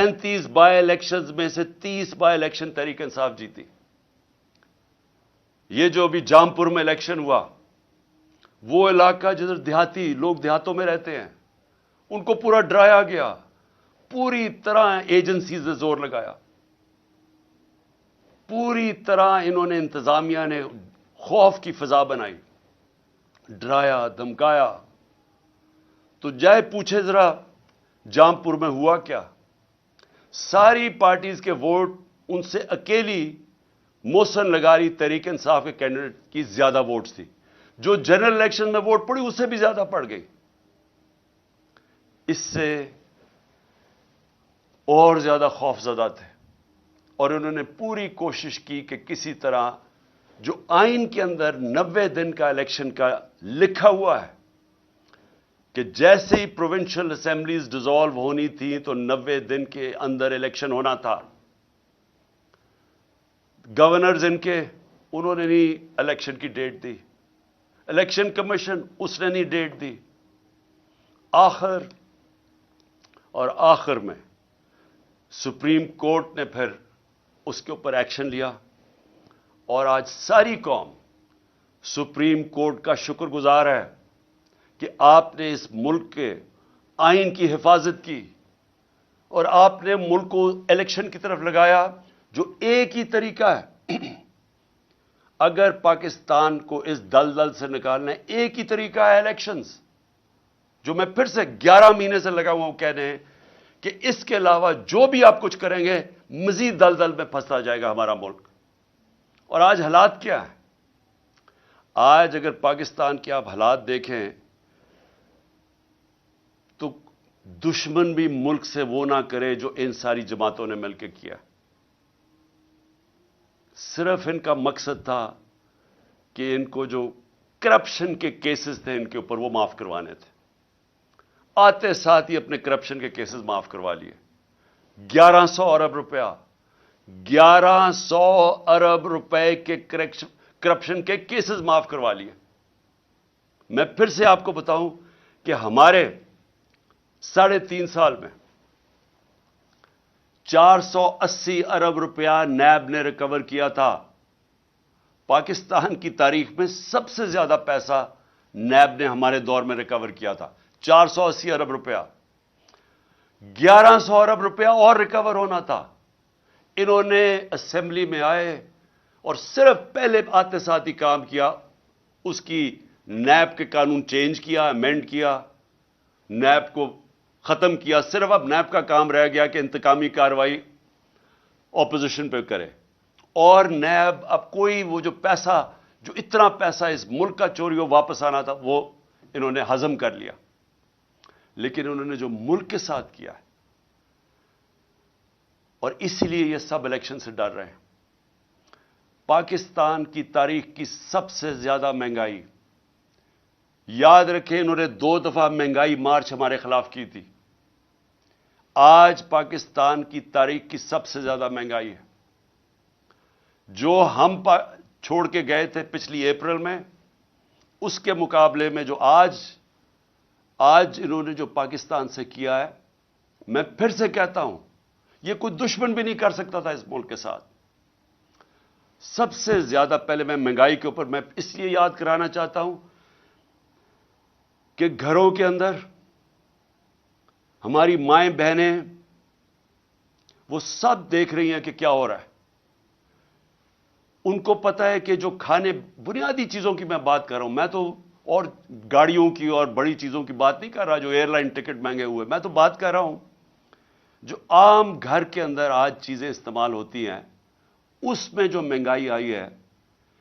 35 by elections میں سے 30 by election Tehreek Insaf جیتی. یہ جو ابھی جامپور میں الیکشن ہوا، وہ علاقہ جدھر دیہاتی لوگ دیہاتوں میں رہتے ہیں، ان کو پورا ڈرایا گیا. پوری طرح ایجنسیز نے زور لگایا، پوری طرح انہوں نے، انتظامیہ نے خوف کی فضا بنائی، ڈرایا دھمکایا. تو جائے پوچھے ذرا جامپور میں ہوا کیا. ساری پارٹیز کے ووٹ ان سے اکیلی محسن لغاری تحریک انصاف کے کینڈیڈیٹ کی زیادہ ووٹس تھی. جو جنرل الیکشن میں ووٹ پڑی اس سے بھی زیادہ پڑ گئی. اس سے اور زیادہ خوف زدہ تھے، اور انہوں نے پوری کوشش کی کہ کسی طرح جو آئین کے اندر 90 دن کا الیکشن کا لکھا ہوا ہے کہ جیسے ہی پروونشل اسمبلیز ڈیزالو ہونی تھی تو 90 دن کے اندر الیکشن ہونا تھا. گورنرز ان کے، انہوں نے نہیں الیکشن کی ڈیٹ دی. الیکشن کمیشن، اس نے نہیں ڈیٹ دی. آخر میں سپریم کورٹ نے پھر اس کے اوپر ایکشن لیا، اور آج ساری قوم سپریم کورٹ کا شکر گزار ہے کہ آپ نے اس ملک کے آئین کی حفاظت کی، اور آپ نے ملک کو الیکشن کی طرف لگایا جو ایک ہی طریقہ ہے. اگر پاکستان کو اس دلدل سے نکالنا ہے، ایک ہی طریقہ ہے الیکشنز، جو میں پھر سے 11 مہینے سے لگا ہوا ہوں کہنے ہیں کہ اس کے علاوہ جو بھی آپ کچھ کریں گے مزید دلدل میں پھنستا جائے گا ہمارا ملک. اور آج حالات کیا ہیں؟ آج اگر پاکستان کے آپ حالات دیکھیں تو دشمن بھی ملک سے وہ نہ کرے جو ان ساری جماعتوں نے مل کے کیا. صرف ان کا مقصد تھا کہ ان کو جو کرپشن کے کیسز تھے ان کے اوپر وہ معاف کروانے تھے. آتے ساتھ ہی اپنے کرپشن کے کیسز معاف کروا لیے. 1100 ارب روپیہ، 1100 ارب روپے کے کرپشن کے کیسز معاف کروا لیے. میں پھر سے آپ کو بتاؤں کہ ہمارے 3.5 سال میں 480 ارب روپیہ نیب نے ریکور کیا تھا. پاکستان کی تاریخ میں سب سے زیادہ پیسہ نیب نے ہمارے دور میں ریکور کیا تھا، 480 ارب روپیہ. 1100 ارب روپیہ اور ریکور ہونا تھا. انہوں نے اسمبلی میں آئے اور صرف پہلے آتے ساتھ ہی کام کیا، اس کی نیب کے قانون چینج کیا، امینڈ کیا، نیب کو ختم کیا. صرف اب نیب کا کام رہ گیا کہ انتقامی کارروائی اپوزیشن پہ کرے. اور نیب اب کوئی وہ جو پیسہ، جو اتنا پیسہ اس ملک کا چوری ہو واپس آنا تھا، وہ انہوں نے ہضم کر لیا. لیکن انہوں نے جو ملک کے ساتھ کیا ہے، اور اسی لیے یہ سب الیکشن سے ڈر رہے ہیں. پاکستان کی تاریخ کی سب سے زیادہ مہنگائی، یاد رکھیں انہوں نے 2 دفعہ مہنگائی مارچ ہمارے خلاف کی تھی. آج پاکستان کی تاریخ کی سب سے زیادہ مہنگائی ہے. جو ہم چھوڑ کے گئے تھے پچھلی اپریل میں، اس کے مقابلے میں جو آج انہوں نے جو پاکستان سے کیا ہے، میں پھر سے کہتا ہوں یہ کوئی دشمن بھی نہیں کر سکتا تھا اس ملک کے ساتھ. سب سے زیادہ پہلے میں مہنگائی کے اوپر میں اس لیے یاد کرانا چاہتا ہوں کہ گھروں کے اندر ہماری مائیں بہنیں وہ سب دیکھ رہی ہیں کہ کیا ہو رہا ہے. ان کو پتہ ہے کہ جو کھانے، بنیادی چیزوں کی میں بات کر رہا ہوں، میں تو اور گاڑیوں کی اور بڑی چیزوں کی بات نہیں کر رہا جو ایئر لائن ٹکٹ مہنگے ہوئے. میں تو بات کر رہا ہوں جو عام گھر کے اندر آج چیزیں استعمال ہوتی ہیں، اس میں جو مہنگائی آئی ہے،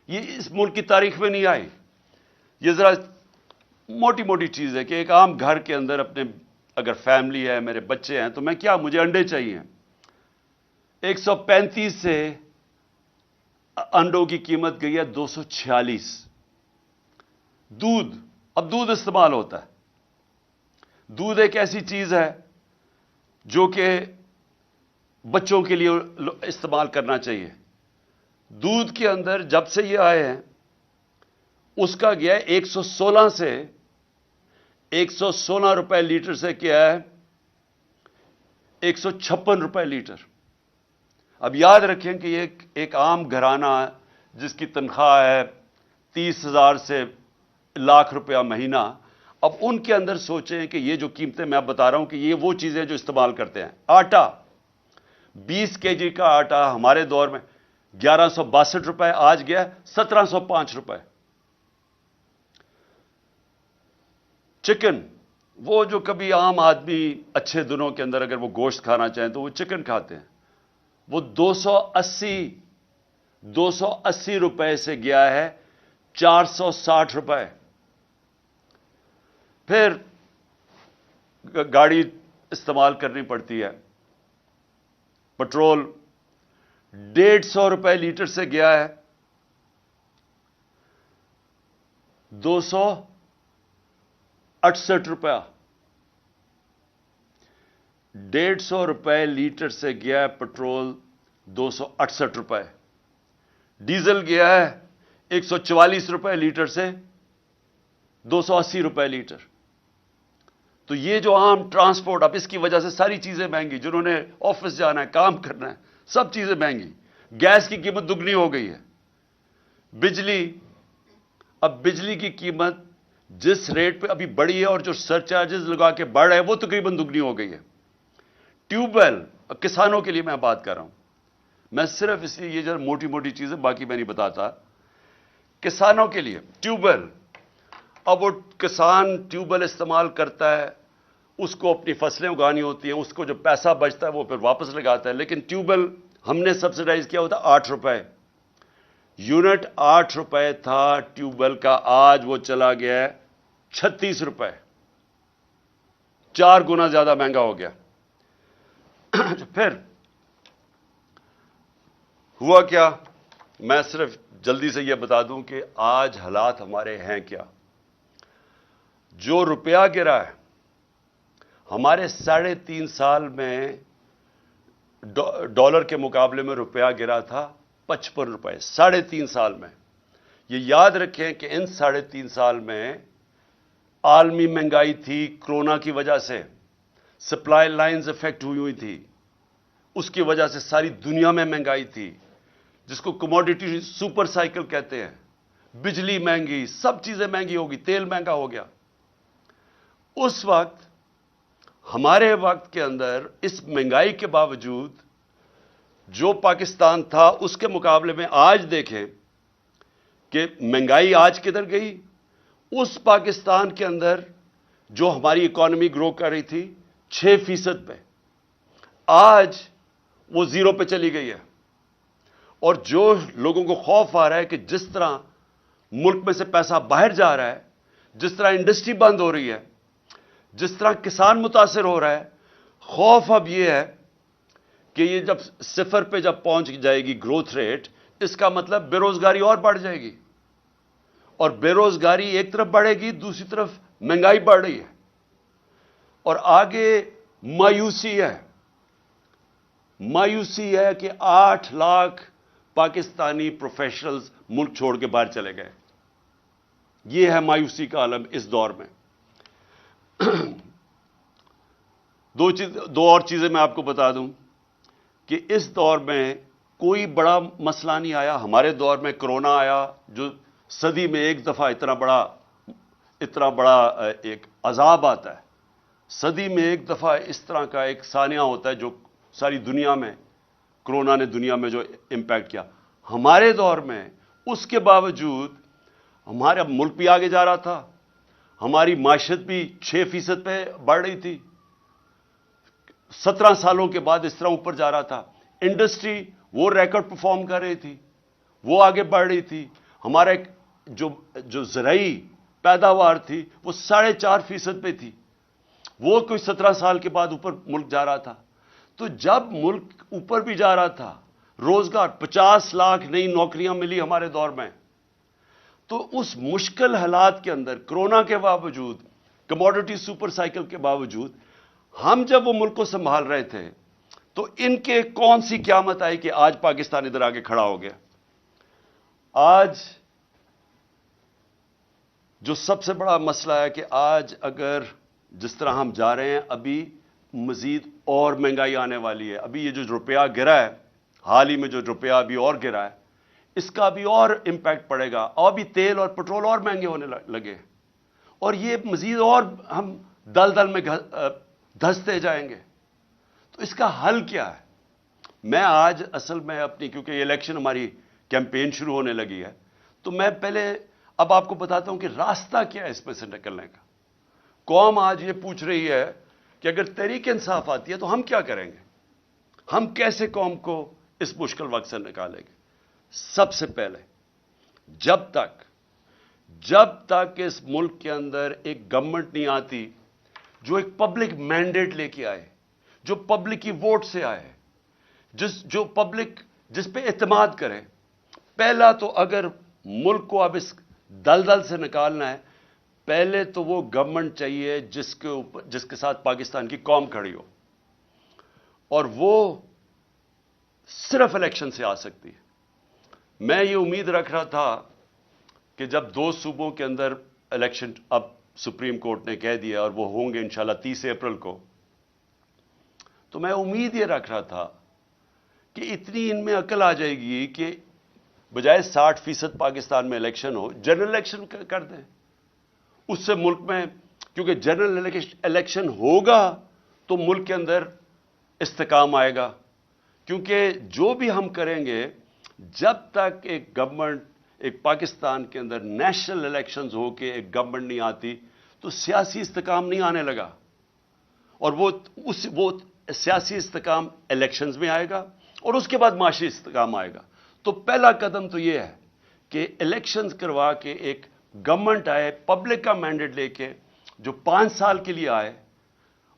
یہ اس ملک کی تاریخ میں نہیں آئی. یہ ذرا موٹی موٹی چیز ہے کہ ایک عام گھر کے اندر اپنے اگر فیملی ہے، میرے بچے ہیں، تو میں کیا، مجھے انڈے چاہیے. 135 سے انڈوں کی قیمت گئی ہے 246. دودھ، اب دودھ استعمال ہوتا ہے. دودھ ایک ایسی چیز ہے جو کہ بچوں کے لیے استعمال کرنا چاہیے. دودھ کے اندر جب سے یہ آئے ہیں اس کا گیا ہے 116 سے 116 روپے لیٹر سے کیا ہے 156 روپے لیٹر۔ اب یاد رکھیں کہ ایک عام گھرانہ جس کی تنخواہ ہے 30,000 سے لاکھ روپیہ مہینہ، اب ان کے اندر سوچیں کہ یہ جو قیمتیں میں بتا رہا ہوں کہ یہ وہ چیزیں جو استعمال کرتے ہیں۔ آٹا، 20 kg کا آٹا ہمارے دور میں 1162 روپے، آج گیا 1705 روپے۔ چکن، وہ جو کبھی عام آدمی اچھے دنوں کے اندر اگر وہ گوشت کھانا چاہیں تو وہ چکن کھاتے ہیں، وہ 280 روپے سے گیا ہے 460 روپے۔ پھر گاڑی استعمال کرنی پڑتی ہے، پٹرول 150 روپے لیٹر سے گیا ہے 268 روپیہ۔ 150 روپے لیٹر سے گیا ہے پٹرول 268 روپے۔ ڈیزل گیا ہے 144 روپے لیٹر سے 280 روپے لیٹر۔ تو یہ جو عام ٹرانسپورٹ، اب اس کی وجہ سے ساری چیزیں مہنگی، جنہوں نے آفس جانا ہے، کام کرنا ہے، سب چیزیں مہنگی۔ گیس کی قیمت دگنی ہو گئی ہے۔ بجلی کی قیمت جس ریٹ پہ ابھی بڑھی ہے اور جو سر چارجز لگا کے بڑھ رہے ہیں وہ تقریباً دگنی ہو گئی ہے۔ ٹیوب ویل، کسانوں کے لیے میں بات کر رہا ہوں، میں صرف اس لیے یہ جو موٹی موٹی چیزیں باقی میں نہیں بتاتا، کسانوں کے لیے ٹیوب ویل، اب وہ کسان ٹیوب ویل استعمال کرتا ہے، اس کو اپنی فصلیں اگانی ہوتی ہیں، اس کو جو پیسہ بچتا ہے وہ پھر واپس لگاتا ہے، لیکن ٹیوب ویل ہم نے سبسڈائز کیا ہوتا 8 روپے یونٹ، 8 روپے تھا ٹیوب ویل کا، آج وہ چلا گیا ہے 36 روپے، 4 گنا زیادہ مہنگا ہو گیا۔ پھر ہوا کیا، میں صرف جلدی سے یہ بتا دوں کہ آج حالات ہمارے ہیں کیا۔ جو روپیہ گرا ہے، ہمارے 3.5 سال میں ڈالر کے مقابلے میں روپیہ گرا تھا 55 روپے، 3.5 سال میں۔ یہ یاد رکھیں کہ ان 3.5 سال میں عالمی مہنگائی تھی، کرونا کی وجہ سے سپلائی لائنز افیکٹ ہوئی تھی، اس کی وجہ سے ساری دنیا میں مہنگائی تھی، جس کو کموڈٹی سپر سائیکل کہتے ہیں۔ بجلی مہنگی، سب چیزیں مہنگی ہوگی، تیل مہنگا ہو گیا۔ اس وقت ہمارے وقت کے اندر اس مہنگائی کے باوجود جو پاکستان تھا اس کے مقابلے میں آج دیکھیں کہ مہنگائی آج کدھر گئی۔ اس پاکستان کے اندر جو ہماری اکانومی گرو کر رہی تھی 6% پہ، آج وہ 0 پہ چلی گئی ہے۔ اور جو لوگوں کو خوف آ رہا ہے کہ جس طرح ملک میں سے پیسہ باہر جا رہا ہے، جس طرح انڈسٹری بند ہو رہی ہے، جس طرح کسان متاثر ہو رہا ہے، خوف اب یہ ہے کہ یہ جب 0 پہ جب پہنچ جائے گی گروتھ ریٹ، اس کا مطلب بے روزگاری اور بڑھ جائے گی، اور بے روزگاری ایک طرف بڑھے گی، دوسری طرف مہنگائی بڑھ رہی ہے، اور آگے مایوسی ہے کہ 8 لاکھ پاکستانی پروفیشنلز ملک چھوڑ کے باہر چلے گئے۔ یہ ہے مایوسی کا عالم اس دور میں۔ دو اور چیزیں میں آپ کو بتا دوں کہ اس دور میں کوئی بڑا مسئلہ نہیں آیا۔ ہمارے دور میں کرونا آیا، جو صدی میں ایک دفعہ اتنا بڑا ایک عذاب آتا ہے، صدی میں ایک دفعہ اس طرح کا ایک سانحہ ہوتا ہے جو ساری دنیا میں، کرونا نے دنیا میں جو امپیکٹ کیا۔ ہمارے دور میں اس کے باوجود ہمارا ملک بھی آگے جا رہا تھا، ہماری معیشت بھی 6% پہ بڑھ رہی تھی، 17 سالوں کے بعد اس طرح اوپر جا رہا تھا۔ انڈسٹری وہ ریکارڈ پرفارم کر رہی تھی، وہ آگے بڑھ رہی تھی۔ ہمارا جو زرعی پیداوار تھی وہ 4.5% پہ تھی، وہ کوئی 17 سال کے بعد اوپر ملک جا رہا تھا۔ تو جب ملک اوپر بھی جا رہا تھا، روزگار 50 لاکھ نئی نوکریاں ملی ہمارے دور میں، تو اس مشکل حالات کے اندر کرونا کے باوجود، کموڈٹی سپر سائیکل کے باوجود، ہم جب وہ ملک کو سنبھال رہے تھے تو ان کے کون سی قیامت آئی کہ آج پاکستان ادھر آگے کھڑا ہو گیا۔ آج جو سب سے بڑا مسئلہ ہے کہ آج اگر جس طرح ہم جا رہے ہیں، ابھی مزید اور مہنگائی آنے والی ہے. ابھی یہ جو روپیہ گرا ہے، حال ہی میں جو روپیہ ابھی اور گرا ہے، اس کا بھی اور امپیکٹ پڑے گا. اور بھی تیل اور پٹرول اور مہنگے ہونے لگے، اور یہ مزید اور ہم دلدل میں دھنستے جائیں گے. تو اس کا حل کیا ہے؟ میں آج اصل میں اپنی، کیونکہ یہ الیکشن ہماری کیمپین شروع ہونے لگی ہے، تو میں پہلے اب آپ کو بتاتا ہوں کہ راستہ کیا ہے اس میں سے نکلنے کا. قوم آج یہ پوچھ رہی ہے کہ اگر تحریک انصاف آتی ہے تو ہم کیا کریں گے، ہم کیسے قوم کو اس مشکل وقت سے نکالیں گے. سب سے پہلے جب تک اس ملک کے اندر ایک گورنمنٹ نہیں آتی جو ایک پبلک مینڈیٹ لے کے آئے، جو پبلک کی ووٹ سے آئے، جو پبلک جس پہ اعتماد کرے. پہلا تو اگر ملک کو اب اس دلدل سے نکالنا ہے، پہلے تو وہ گورنمنٹ چاہیے جس کے ساتھ پاکستان کی قوم کھڑی ہو، اور وہ صرف الیکشن سے آ سکتی ہے. میں یہ امید رکھ رہا تھا کہ جب 2 صوبوں کے اندر الیکشن اب سپریم کورٹ نے کہہ دیا اور وہ ہوں گے انشاءاللہ 30 اپریل کو، تو میں امید یہ رکھ رہا تھا کہ اتنی ان میں عقل آ جائے گی کہ بجائے 60% پاکستان میں الیکشن ہو، جنرل الیکشن کر دیں. اس سے ملک میں، کیونکہ جنرل الیکشن ہوگا تو ملک کے اندر استحکام آئے گا. کیونکہ جو بھی ہم کریں گے، جب تک ایک گورنمنٹ، ایک پاکستان کے اندر نیشنل الیکشنز ہو کے ایک گورنمنٹ نہیں آتی، تو سیاسی استحکام نہیں آنے لگا. اور وہ سیاسی استحکام الیکشنز میں آئے گا، اور اس کے بعد معاشی استحکام آئے گا. تو پہلا قدم تو یہ ہے کہ الیکشنز کروا کے ایک گورنمنٹ آئے پبلک کا مینڈیٹ لے کے، جو 5 سال کے لیے آئے،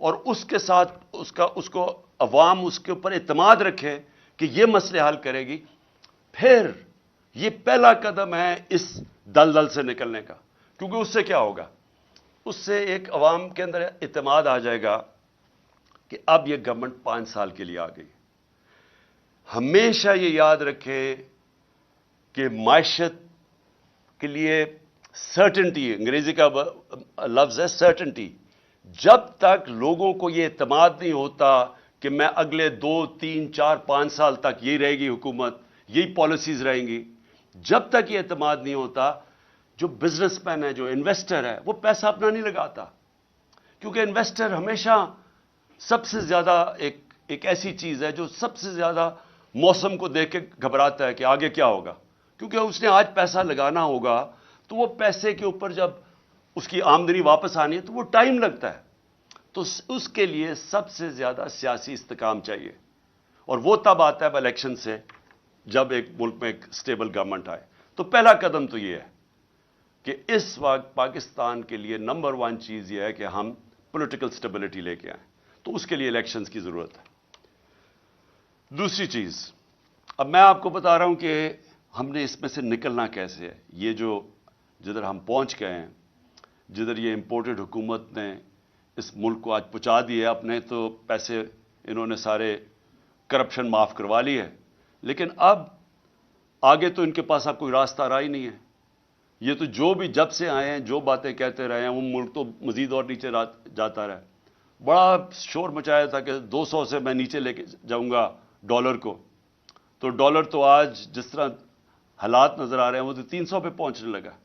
اور اس کے ساتھ اس کو عوام اس کے اوپر اعتماد رکھے کہ یہ مسئلے حل کرے گی. پھر یہ پہلا قدم ہے اس دلدل سے نکلنے کا. کیونکہ اس سے کیا ہوگا؟ اس سے ایک عوام کے اندر اعتماد آ جائے گا کہ اب یہ گورنمنٹ 5 سال کے لیے آ گئی. ہمیشہ یہ یاد رکھے کہ معیشت کے لیے سرٹنٹی، انگریزی کا لفظ ہے سرٹنٹی. جب تک لوگوں کو یہ اعتماد نہیں ہوتا کہ میں اگلے 2 3 4 5 سال تک یہی رہے گی حکومت، یہی پالیسیز رہیں گی، جب تک یہ اعتماد نہیں ہوتا، جو بزنس مین ہے، جو انویسٹر ہے، وہ پیسہ اپنا نہیں لگاتا. کیونکہ انویسٹر ہمیشہ سب سے زیادہ ایک ایسی چیز ہے جو سب سے زیادہ موسم کو دیکھ کے گھبراتا ہے کہ آگے کیا ہوگا. کیونکہ اس نے آج پیسہ لگانا ہوگا، تو وہ پیسے کے اوپر جب اس کی آمدنی واپس آنی ہے تو وہ ٹائم لگتا ہے. تو اس کے لیے سب سے زیادہ سیاسی استحکام چاہیے، اور وہ تب آتا ہے الیکشن سے، جب ایک ملک میں ایک سٹیبل گورنمنٹ آئے. تو پہلا قدم تو یہ ہے کہ اس وقت پاکستان کے لیے نمبر 1 چیز یہ ہے کہ ہم پولیٹیکل سٹیبلٹی لے کے آئیں. تو اس کے لیے الیکشنز کی ضرورت ہے. دوسری چیز، اب میں آپ کو بتا رہا ہوں کہ ہم نے اس میں سے نکلنا کیسے ہے. یہ جدھر ہم پہنچ گئے ہیں، جدھر یہ امپورٹڈ حکومت نے اس ملک کو آج پہنچا دیا ہے، اپنے تو پیسے انہوں نے سارے کرپشن معاف کروا لی ہے، لیکن اب آگے تو ان کے پاس اب کوئی راستہ رہا ہی نہیں ہے. یہ تو جو بھی جب سے آئے ہیں جو باتیں کہتے رہے ہیں، وہ ملک تو مزید اور نیچے جاتا رہا. بڑا شور مچایا تھا کہ 200 سے میں نیچے لے کے جاؤں گا ڈالر کو. تو ڈالر تو آج جس طرح حالات نظر آ رہے ہیں وہ تو 300 پہ پہنچنے لگا.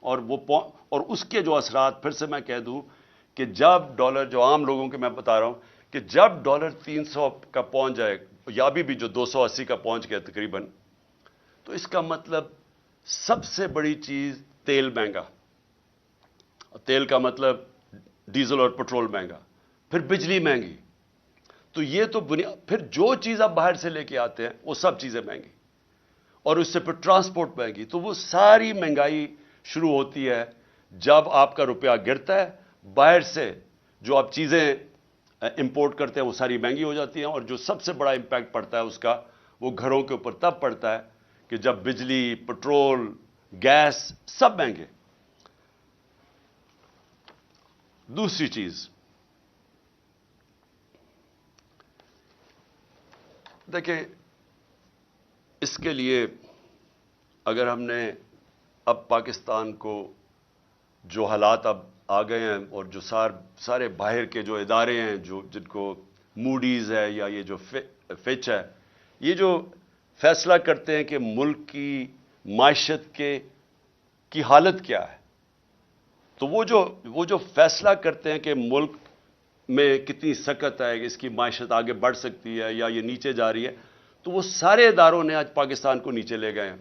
اور اس کے جو اثرات، پھر سے میں کہہ دوں کہ جب ڈالر، جو عام لوگوں کے میں بتا رہا ہوں کہ جب ڈالر 300 کا پہنچ جائے، یا بھی جو 280 کا پہنچ گیا تقریباً، تو اس کا مطلب سب سے بڑی چیز تیل مہنگا. تیل کا مطلب ڈیزل اور پٹرول مہنگا، پھر بجلی مہنگی. تو یہ تو پھر جو چیز آپ باہر سے لے کے آتے ہیں وہ سب چیزیں مہنگی، اور اس سے پھر ٹرانسپورٹ مہنگی. تو وہ ساری مہنگائی شروع ہوتی ہے جب آپ کا روپیہ گرتا ہے. باہر سے جو آپ چیزیں امپورٹ کرتے ہیں وہ ساری مہنگی ہو جاتی ہیں. اور جو سب سے بڑا امپیکٹ پڑتا ہے اس کا، وہ گھروں کے اوپر تب پڑتا ہے کہ جب بجلی، پٹرول، گیس سب مہنگے. دوسری چیز، دیکھیں، اس کے لیے اگر ہم نے اب پاکستان کو جو حالات اب آ گئے ہیں اور جو سارے باہر کے جو ادارے ہیں جن کو موڈیز ہے یا یہ جو فچ ہے، یہ جو فیصلہ کرتے ہیں کہ ملک کی معیشت کی حالت کیا ہے، تو وہ جو فیصلہ کرتے ہیں کہ ملک میں کتنی سکت ہے، اس کی معیشت آگے بڑھ سکتی ہے یا یہ نیچے جا رہی ہے، تو وہ سارے اداروں نے آج پاکستان کو نیچے لے گئے ہیں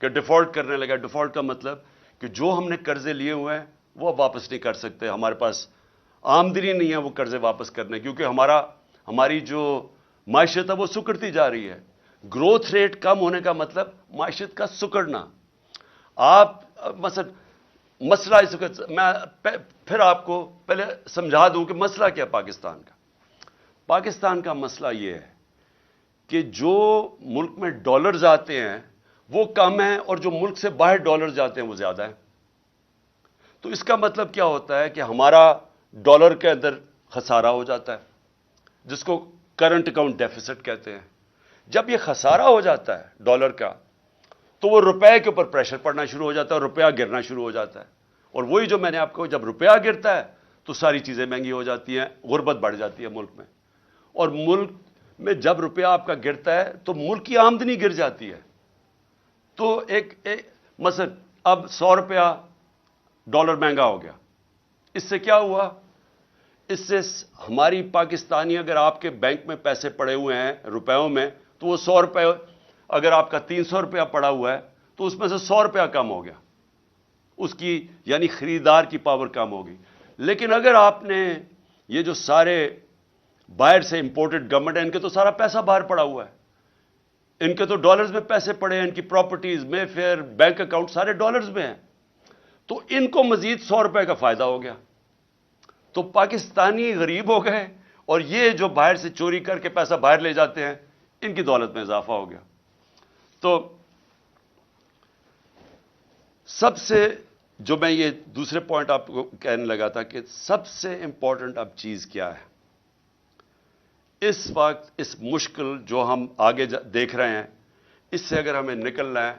کہ ڈیفالٹ کرنے لگا۔ ڈیفالٹ کا مطلب کہ جو ہم نے قرضے لیے ہوئے ہیں وہ اب واپس نہیں کر سکتے، ہمارے پاس آمدنی نہیں ہے وہ قرضے واپس کرنے، کیونکہ ہماری جو معیشت ہے وہ سکڑتی جا رہی ہے۔ گروتھ ریٹ کم ہونے کا مطلب معیشت کا سکڑنا۔ آپ مسئلہ اس وقت میں پھر آپ کو پہلے سمجھا دوں کہ مسئلہ کیا پاکستان کا۔ پاکستان کا مسئلہ یہ ہے کہ جو ملک میں ڈالرز آتے ہیں وہ کم ہیں اور جو ملک سے باہر ڈالرز جاتے ہیں وہ زیادہ ہیں۔ تو اس کا مطلب کیا ہوتا ہے کہ ہمارا ڈالر کے اندر خسارہ ہو جاتا ہے، جس کو کرنٹ اکاؤنٹ ڈیفیسٹ کہتے ہیں۔ جب یہ خسارہ ہو جاتا ہے ڈالر کا تو وہ روپے کے اوپر پریشر پڑنا شروع ہو جاتا ہے اور روپیہ گرنا شروع ہو جاتا ہے۔ اور وہی جو میں نے آپ کو، جب روپیہ گرتا ہے تو ساری چیزیں مہنگی ہو جاتی ہیں، غربت بڑھ جاتی ہے ملک میں، اور ملک میں جب روپیہ آپ کا گرتا ہے تو ملک کی آمدنی گر جاتی ہے۔ تو مثلا اب 100 روپیہ ڈالر مہنگا ہو گیا، اس سے کیا ہوا؟ اس سے ہماری پاکستانی، اگر آپ کے بینک میں پیسے پڑے ہوئے ہیں روپیوں میں تو وہ 100 روپے، اگر آپ کا 300 روپیہ پڑا ہوا ہے تو اس میں سے 100 روپیہ کم ہو گیا، اس کی یعنی خریدار کی پاور کم ہوگی۔ لیکن اگر آپ نے یہ جو سارے باہر سے امپورٹڈ گورنمنٹ ہے، ان کے تو سارا پیسہ باہر پڑا ہوا ہے، ان کے تو ڈالرز میں پیسے پڑے ہیں، ان کی پراپرٹیز میں فیئر بینک اکاؤنٹ سارے ڈالرز میں ہیں، تو ان کو مزید 100 روپے کا فائدہ ہو گیا۔ تو پاکستانی غریب ہو گئے اور یہ جو باہر سے چوری کر کے پیسہ باہر لے جاتے ہیں ان کی دولت میں اضافہ ہو گیا۔ تو سب سے جو میں یہ دوسرے پوائنٹ آپ کو کہنے لگا تھا کہ سب سے امپورٹنٹ اب چیز کیا ہے اس وقت، اس مشکل جو ہم آگے دیکھ رہے ہیں، اس سے اگر ہمیں نکلنا ہے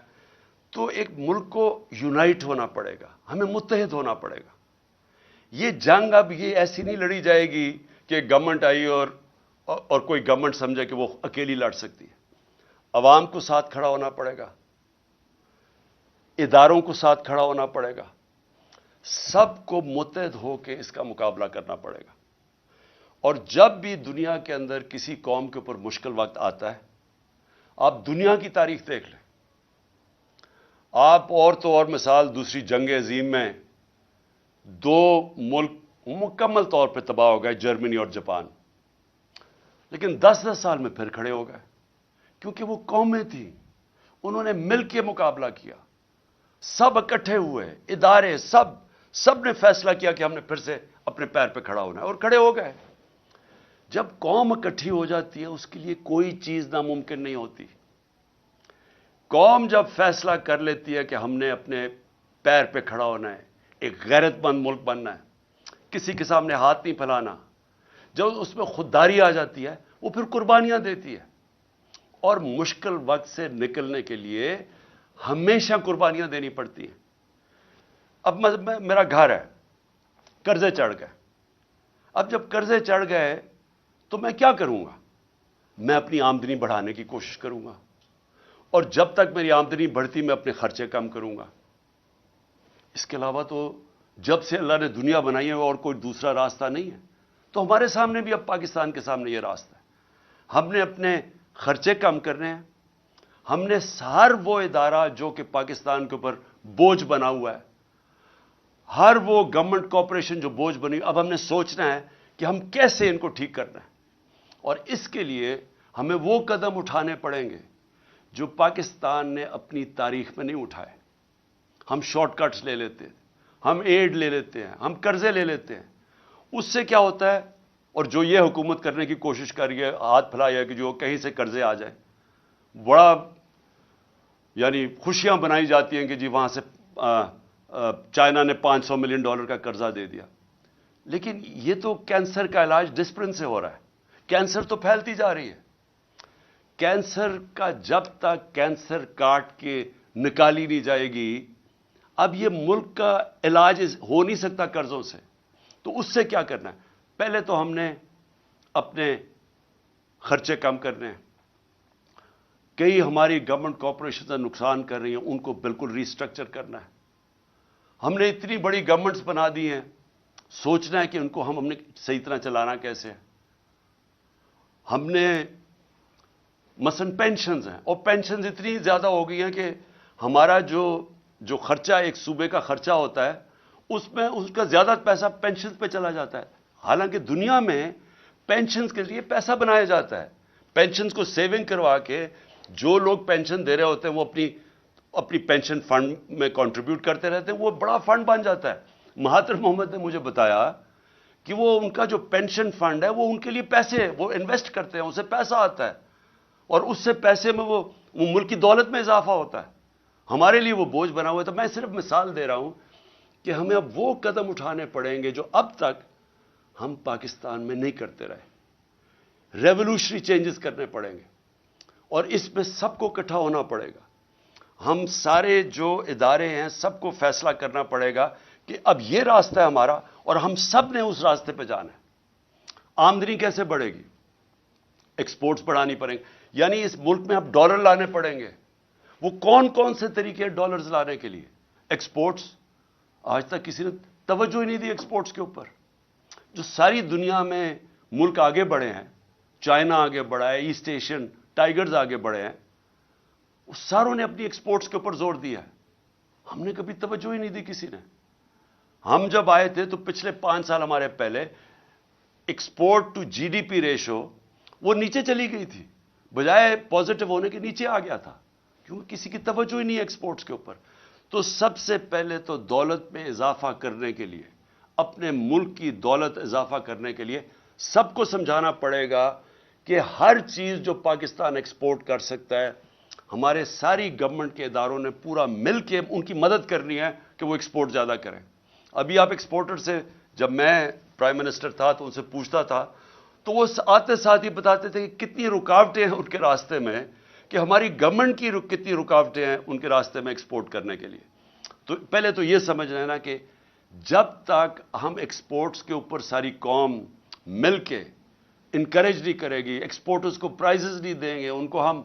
تو ایک ملک کو یونائٹ ہونا پڑے گا، ہمیں متحد ہونا پڑے گا۔ یہ جنگ اب یہ ایسی نہیں لڑی جائے گی کہ گورنمنٹ آئی اور کوئی گورنمنٹ سمجھے کہ وہ اکیلی لڑ سکتی ہے۔ عوام کو ساتھ کھڑا ہونا پڑے گا، اداروں کو ساتھ کھڑا ہونا پڑے گا، سب کو متحد ہو کے اس کا مقابلہ کرنا پڑے گا۔ اور جب بھی دنیا کے اندر کسی قوم کے اوپر مشکل وقت آتا ہے، آپ دنیا کی تاریخ دیکھ لیں، آپ اور تو اور مثال دوسری جنگ عظیم میں 2 ملک مکمل طور پہ تباہ ہو گئے، جرمنی اور جاپان، لیکن 10 سال میں پھر کھڑے ہو گئے، کیونکہ وہ قومیں تھیں، انہوں نے مل کے مقابلہ کیا، سب اکٹھے ہوئے، ادارے سب نے فیصلہ کیا کہ ہم نے پھر سے اپنے پیر پہ کھڑا ہونا ہے، اور کھڑے ہو گئے۔ جب قوم اکٹھی ہو جاتی ہے اس کے لیے کوئی چیز ناممکن نہیں ہوتی۔ قوم جب فیصلہ کر لیتی ہے کہ ہم نے اپنے پیر پہ کھڑا ہونا ہے، ایک غیرت مند ملک بننا ہے، کسی کے سامنے ہاتھ نہیں پھیلانا، جب اس میں خودداری آ جاتی ہے وہ پھر قربانیاں دیتی ہے، اور مشکل وقت سے نکلنے کے لیے ہمیشہ قربانیاں دینی پڑتی ہیں۔ اب میرا گھر ہے، قرضے چڑھ گئے، اب جب قرضے چڑھ گئے تو میں کیا کروں گا؟ میں اپنی آمدنی بڑھانے کی کوشش کروں گا، اور جب تک میری آمدنی بڑھتی میں اپنے خرچے کم کروں گا۔ اس کے علاوہ تو جب سے اللہ نے دنیا بنائی ہے اور کوئی دوسرا راستہ نہیں ہے۔ تو ہمارے سامنے بھی اب پاکستان کے سامنے یہ راستہ ہے، ہم نے اپنے خرچے کم کرنے ہیں، ہم نے ہر وہ ادارہ جو کہ پاکستان کے اوپر بوجھ بنا ہوا ہے، ہر وہ گورنمنٹ کارپوریشن جو بوجھ بنی، اب ہم نے سوچنا ہے کہ ہم کیسے ان کو ٹھیک کرنا ہے، اور اس کے لیے ہمیں وہ قدم اٹھانے پڑیں گے جو پاکستان نے اپنی تاریخ میں نہیں اٹھائے۔ ہم شارٹ کٹس لے لیتے ہیں، ہم ایڈ لے لیتے ہیں، ہم قرضے لے لیتے ہیں، اس سے کیا ہوتا ہے؟ اور جو یہ حکومت کرنے کی کوشش کر رہی ہے، ہاتھ پھیلایا ہے کہ جو کہیں سے قرضے آ جائیں، بڑا یعنی خوشیاں بنائی جاتی ہیں کہ جی وہاں سے چائنا نے $500 ملین کا قرضہ دے دیا، لیکن یہ تو کینسر کا علاج ڈسپرن سے ہو رہا ہے، کینسر تو پھیلتی جا رہی ہے۔ کینسر کا جب تک کینسر کاٹ کے نکالی نہیں جائے گی، اب یہ ملک کا علاج ہو نہیں سکتا قرضوں سے، تو اس سے کیا کرنا ہے؟ پہلے تو ہم نے اپنے خرچے کم کرنے ہیں. کئی ہماری گورنمنٹ کارپوریشن نقصان کر رہی ہیں، ان کو بالکل ریسٹرکچر کرنا ہے. ہم نے اتنی بڑی گورنمنٹس بنا دی ہیں، سوچنا ہے کہ ان کو ہم نے صحیح طرح چلانا کیسے ہے. ہم نے مثلا پینشنز ہیں، اور پینشنز اتنی زیادہ ہو گئی ہیں کہ ہمارا جو خرچہ ایک صوبے کا خرچہ ہوتا ہے، اس میں اس کا زیادہ پیسہ پینشنز پہ چلا جاتا ہے. حالانکہ دنیا میں پینشنز کے لیے پیسہ بنایا جاتا ہے. پینشنز کو سیونگ کروا کے جو لوگ پینشن دے رہے ہوتے ہیں وہ اپنی پینشن فنڈ میں کنٹریبیوٹ کرتے رہتے ہیں، وہ بڑا فنڈ بن جاتا ہے. مہاتر محمد نے مجھے بتایا کہ وہ ان کا جو پینشن فنڈ ہے وہ ان کے لیے پیسے وہ انویسٹ کرتے ہیں، اسے پیسہ آتا ہے، اور اس سے پیسے میں وہ ملک کی دولت میں اضافہ ہوتا ہے. ہمارے لیے وہ بوجھ بنا ہوا ہے. تو میں صرف مثال دے رہا ہوں کہ ہمیں اب وہ قدم اٹھانے پڑیں گے جو اب تک ہم پاکستان میں نہیں کرتے رہے. ریولوشنری چینجز کرنے پڑیں گے، اور اس میں سب کو اکٹھا ہونا پڑے گا. ہم سارے جو ادارے ہیں سب کو فیصلہ کرنا پڑے گا کہ اب یہ راستہ ہے ہمارا، اور ہم سب نے اس راستے پہ جانا ہے. آمدنی کیسے بڑھے گی؟ ایکسپورٹس بڑھانی پڑیں گے، یعنی اس ملک میں اب ڈالر لانے پڑیں گے. وہ کون کون سے طریقے ڈالرز لانے کے لیے؟ ایکسپورٹس. آج تک کسی نے توجہ ہی نہیں دی ایکسپورٹس کے اوپر. جو ساری دنیا میں ملک آگے بڑھے ہیں، چائنا آگے بڑھا ہے، ایسٹ ایشین ٹائیگرز آگے بڑھے ہیں، وہ ساروں نے اپنی ایکسپورٹس کے اوپر زور دیا ہے. ہم نے کبھی توجہ ہی نہیں دی کسی نے. ہم جب آئے تھے تو پچھلے 5 سال ہمارے پہلے export to G D P ratio وہ نیچے چلی گئی تھی، بجائے پازیٹو ہونے کے نیچے آ گیا تھا، کیونکہ کسی کی توجہ ہی نہیں ہے ایکسپورٹس کے اوپر. تو سب سے پہلے تو دولت میں اضافہ کرنے کے لیے، اپنے ملک کی دولت اضافہ کرنے کے لیے سب کو سمجھانا پڑے گا کہ ہر چیز جو پاکستان ایکسپورٹ کر سکتا ہے، ہمارے ساری گورنمنٹ کے اداروں نے پورا مل کے ان کی مدد کرنی ہے کہ وہ ایکسپورٹ زیادہ کریں. ابھی آپ ایکسپورٹر سے، جب میں پرائم منسٹر تھا تو ان سے پوچھتا تھا تو وہ آتے ساتھ ہی بتاتے تھے کہ کتنی رکاوٹیں ہیں ان کے راستے میں، کہ ہماری گورنمنٹ کی کتنی رکاوٹیں ہیں ان کے راستے میں ایکسپورٹ کرنے کے لیے. تو پہلے تو یہ سمجھ لینا کہ جب تک ہم ایکسپورٹس کے اوپر ساری قوم مل کے انکریج نہیں کرے گی، ایکسپورٹرز کو پرائزز نہیں دیں گے، ان کو ہم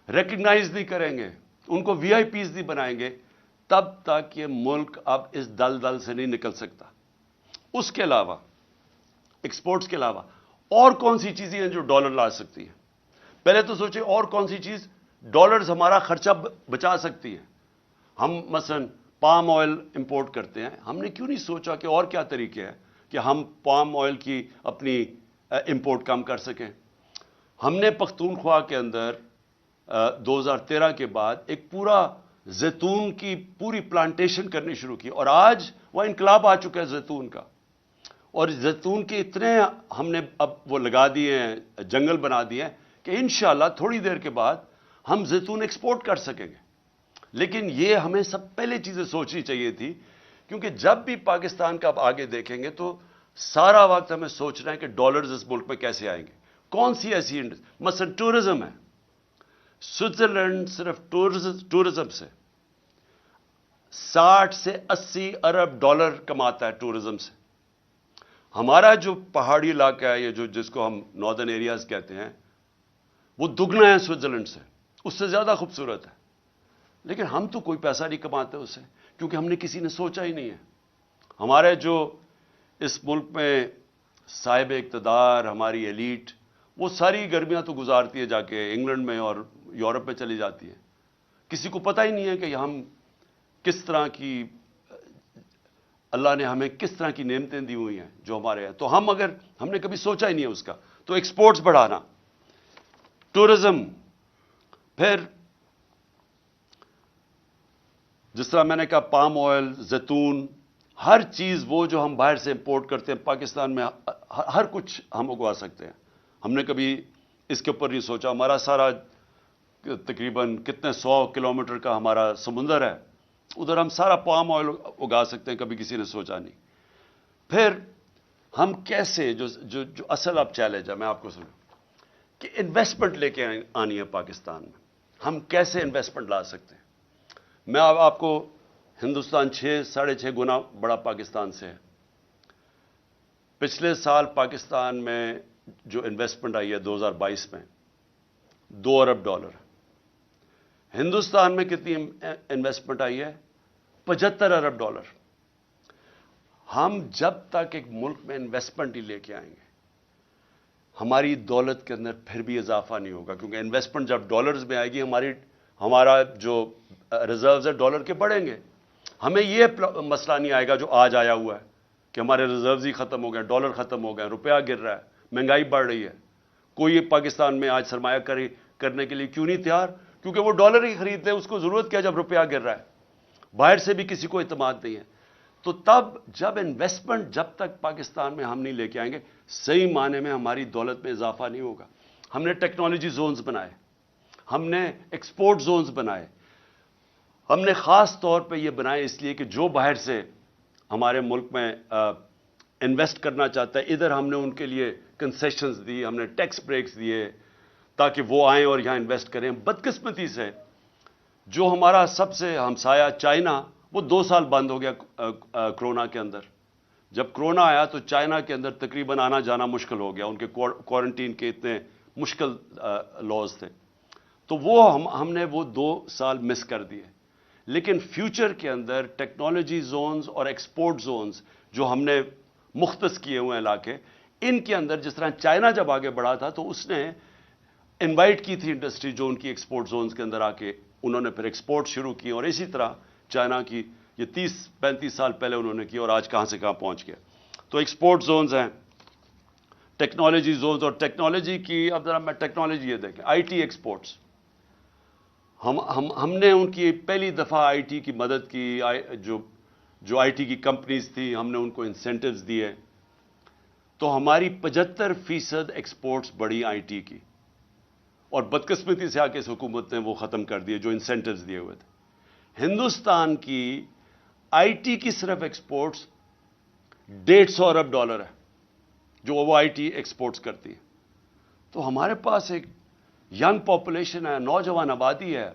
ریکگنائز نہیں کریں گے، ان کو وی آئی پیز نہیں بنائیں گے، تب تک یہ ملک اب اس دلدل سے نہیں نکل سکتا. اس کے علاوہ، ایکسپورٹس کے علاوہ اور کون سی چیزیں ہیں جو ڈالر لا سکتی ہیں؟ پہلے تو سوچیں اور کون سی چیز ڈالرز ہمارا خرچہ بچا سکتی ہے. ہم مثلا پام آئل امپورٹ کرتے ہیں، ہم نے کیوں نہیں سوچا کہ اور کیا طریقے ہیں کہ ہم پام آئل کی اپنی امپورٹ کم کر سکیں. ہم نے پختونخوا کے اندر 2013 کے بعد ایک پورا زیتون کی پوری پلانٹیشن کرنی شروع کی، اور آج وہ انقلاب آ چکا ہے زیتون کا. اور زیتون کے اتنے ہم نے اب وہ لگا دیے ہیں، جنگل بنا دیے ہیں کہ انشاءاللہ تھوڑی دیر کے بعد ہم زیتون ایکسپورٹ کر سکیں گے. لیکن یہ ہمیں سب پہلے چیزیں سوچنی چاہیے تھی، کیونکہ جب بھی پاکستان کا آپ آگے دیکھیں گے تو سارا وقت ہمیں سوچنا ہے کہ ڈالرز اس ملک میں کیسے آئیں گے. کون سی ایسی مثلا ٹورزم ہے. سوئٹزرلینڈ صرف ٹورزم سے 60 سے 80 ارب ڈالر کماتا ہے ٹورزم سے. ہمارا جو پہاڑی علاقہ ہے، یہ جس کو ہم ناردرن ایریاز کہتے ہیں، وہ دگنا ہے سوئٹزرلینڈ سے، اس سے زیادہ خوبصورت ہے. لیکن ہم تو کوئی پیسہ نہیں کماتے اس سے، کیونکہ ہم نے کسی نے سوچا ہی نہیں ہے. ہمارے جو اس ملک میں صاحب اقتدار، ہماری ایلیٹ، وہ ساری گرمیاں تو گزارتی ہے جا کے انگلینڈ میں اور یورپ میں چلی جاتی ہے. کسی کو پتہ ہی نہیں ہے کہ ہم کس طرح کی، اللہ نے ہمیں کس طرح کی نعمتیں دی ہوئی ہیں جو ہمارے ہیں. تو ہم نے کبھی سوچا ہی نہیں ہے اس کا. تو ایکسپورٹس بڑھانا، ٹورزم، پھر جس طرح میں نے کہا پام آئل، زیتون، ہر چیز وہ جو ہم باہر سے امپورٹ کرتے ہیں پاکستان میں ہر کچھ ہم اگوا سکتے ہیں. ہم نے کبھی اس کے اوپر نہیں سوچا. ہمارا سارا تقریباً کتنے 100 کلومیٹر کا ہمارا سمندر ہے، ادھر ہم سارا پام آئل اگا سکتے ہیں، کبھی کسی نے سوچا نہیں. پھر ہم کیسے، جو اصل اب چیلنج ہے میں آپ کو سنوں کہ انویسٹمنٹ لے کے آنی ہے پاکستان میں، ہم کیسے انویسٹمنٹ لا سکتے ہیں. میں آپ کو ہندوستان 6-6.5 گنا بڑا پاکستان سے ہے. پچھلے سال پاکستان میں جو انویسٹمنٹ آئی ہے 2022 میں $2 ارب. ہندوستان میں کتنی انویسٹمنٹ آئی ہے؟ $75 ارب. ہم جب تک ایک ملک میں انویسٹمنٹ ہی لے کے آئیں گے ہماری دولت کے اندر پھر بھی اضافہ نہیں ہوگا, کیونکہ انویسٹمنٹ جب ڈالرز میں آئے گی ہمارا جو ریزروز ہے ڈالر کے بڑھیں گے. ہمیں یہ مسئلہ نہیں آئے گا جو آج آیا ہوا ہے کہ ہمارے ریزروز ہی ختم ہو گئے, ڈالر ختم ہو گئے, روپیہ گر رہا ہے, مہنگائی بڑھ رہی ہے. کوئی پاکستان میں آج سرمایہ کاری کرنے کے لیے کیوں نہیں تیار؟ کیونکہ وہ ڈالر ہی خریدتے ہیں, اس کو ضرورت کیا جب روپیہ گر رہا ہے. باہر سے بھی کسی کو اعتماد نہیں ہے. تو تب جب انویسٹمنٹ جب تک پاکستان میں ہم نہیں لے کے آئیں گے صحیح معنی میں ہماری دولت میں اضافہ نہیں ہوگا. ہم نے ٹیکنالوجی زونز بنائے, ہم نے ایکسپورٹ زونز بنائے, ہم نے خاص طور پہ یہ بنائے اس لیے کہ جو باہر سے ہمارے ملک میں انویسٹ کرنا چاہتا ہے ادھر ہم نے ان کے لیے کنسیشنز دی, ہم نے ٹیکس بریکس دیے تاکہ وہ آئیں اور یہاں انویسٹ کریں. بدقسمتی سے جو ہمارا سب سے ہمسایہ چائنا وہ 2 سال بند ہو گیا کرونا کے اندر. جب کرونا آیا تو چائنا کے اندر تقریباً آنا جانا مشکل ہو گیا, ان کے کوارنٹین کے اتنے مشکل لاز تھے. تو وہ ہم نے وہ 2 سال مس کر دیے. لیکن فیوچر کے اندر ٹیکنالوجی زونز اور ایکسپورٹ زونز جو ہم نے مختص کیے ہوئے علاقے, ان کے اندر جس طرح چائنا جب آگے بڑھا تھا تو اس نے انوائٹ کی تھی انڈسٹری جو ان کی ایکسپورٹ زونز کے اندر آ کے انہوں نے پھر ایکسپورٹ شروع کی, اور اسی طرح چائنا کی یہ 30-35 سال پہلے انہوں نے کی اور آج کہاں سے کہاں پہنچ گیا. تو ایکسپورٹ زونز ہیں, ٹیکنالوجی زونز, اور ٹیکنالوجی کی اب ذرا میں ٹیکنالوجی یہ دیکھیں, آئی ٹی ایکسپورٹس. ہم نے ان کی پہلی دفعہ آئی ٹی کی مدد کی, جو آئی ٹی کی کمپنیز تھیں ہم نے ان کو انسینٹیوز دیے, تو ہماری 75% ایکسپورٹس بڑی آئی ٹی کی, اور بدقسمتی سے آ کے اس حکومت نے وہ ختم کر دیے جو انسینٹیوز دیے ہوئے تھے. ہندوستان کی آئی ٹی کی صرف ایکسپورٹس $150 ارب ہے جو وہ آئی ٹی ایکسپورٹس کرتی ہے. تو ہمارے پاس ایک ینگ پاپولیشن ہے, نوجوان آبادی ہے,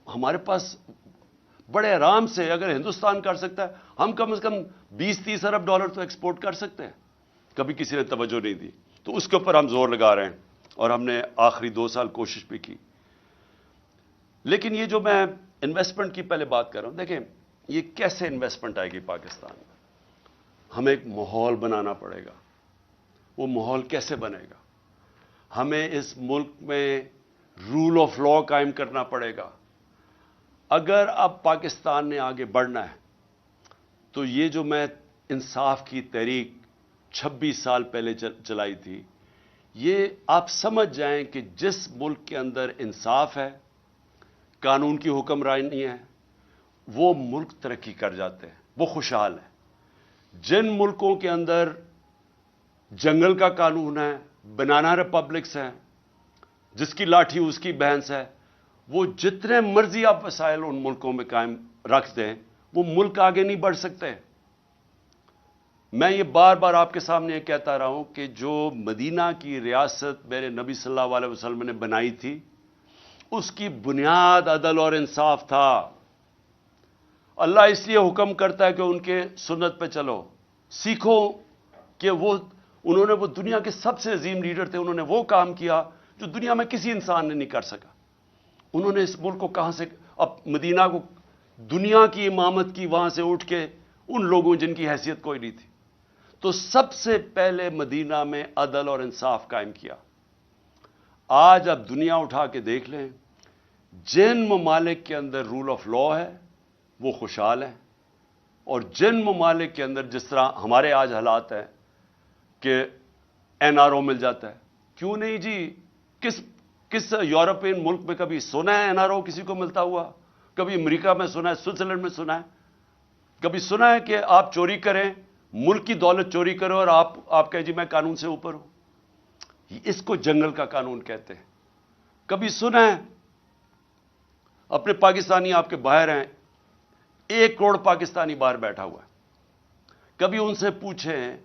ہمارے پاس بڑے آرام سے اگر ہندوستان کر سکتا ہے ہم کم از کم $20-30 ارب تو ایکسپورٹ کر سکتے ہیں. کبھی کسی نے توجہ نہیں دی, تو اس کے اوپر ہم زور لگا رہے ہیں اور ہم نے آخری 2 سال کوشش بھی کی. لیکن یہ جو میں انویسٹمنٹ کی پہلے بات کر رہا ہوں, دیکھیں یہ کیسے انویسٹمنٹ آئے گی پاکستان میں. ہمیں ایک ماحول بنانا پڑے گا. وہ ماحول کیسے بنے گا؟ ہمیں اس ملک میں رول آف لا قائم کرنا پڑے گا. اگر اب پاکستان نے آگے بڑھنا ہے تو یہ جو میں انصاف کی تحریک 26 سال پہلے چلائی تھی, یہ آپ سمجھ جائیں کہ جس ملک کے اندر انصاف ہے, قانون کی حکمرانی ہے, وہ ملک ترقی کر جاتے ہیں, وہ خوشحال ہے. جن ملکوں کے اندر جنگل کا قانون ہے, بنانا ریپبلکس ہیں, جس کی لاٹھی اس کی بھینس ہے, وہ جتنے مرضی آپ وسائل ان ملکوں میں قائم رکھ دیں وہ ملک آگے نہیں بڑھ سکتے. میں یہ بار بار آپ کے سامنے یہ کہتا رہا ہوں کہ جو مدینہ کی ریاست میرے نبی صلی اللہ علیہ وسلم نے بنائی تھی اس کی بنیاد عدل اور انصاف تھا. اللہ اس لیے حکم کرتا ہے کہ ان کے سنت پہ چلو, سیکھو کہ انہوں نے وہ دنیا کے سب سے عظیم لیڈر تھے, انہوں نے وہ کام کیا جو دنیا میں کسی انسان نے نہیں کر سکا. انہوں نے اس ملک کو کہاں سے, اب مدینہ کو دنیا کی امامت کی وہاں سے اٹھ کے ان لوگوں جن کی حیثیت کوئی نہیں تھی. تو سب سے پہلے مدینہ میں عدل اور انصاف قائم کیا. آج اب دنیا اٹھا کے دیکھ لیں, جن ممالک کے اندر رول آف لا ہے وہ خوشحال ہیں, اور جن ممالک کے اندر جس طرح ہمارے آج حالات ہیں کہ NRO مل جاتا ہے. کیوں نہیں جی, کس یورپین ملک میں کبھی سنا ہے NRO کسی کو ملتا ہوا؟ کبھی امریکہ میں سنا ہے, سوئٹزرلینڈ میں سنا ہے, کبھی سنا ہے کہ آپ چوری کریں, ملک کی دولت چوری کرو اور آپ کہیں جی میں قانون سے اوپر ہوں؟ اس کو جنگل کا قانون کہتے ہیں. کبھی سنا ہے اپنے پاکستانی آپ کے باہر ہیں, 1 کروڑ پاکستانی باہر بیٹھا ہوا ہے, کبھی ان سے پوچھیں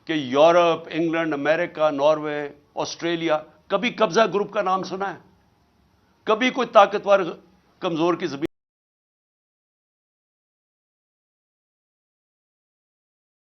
کہ یورپ, انگلینڈ, امریکہ, ناروے, آسٹریلیا, کبھی قبضہ گروپ کا نام سنا ہے؟ کبھی کوئی طاقتور کمزور کی زمین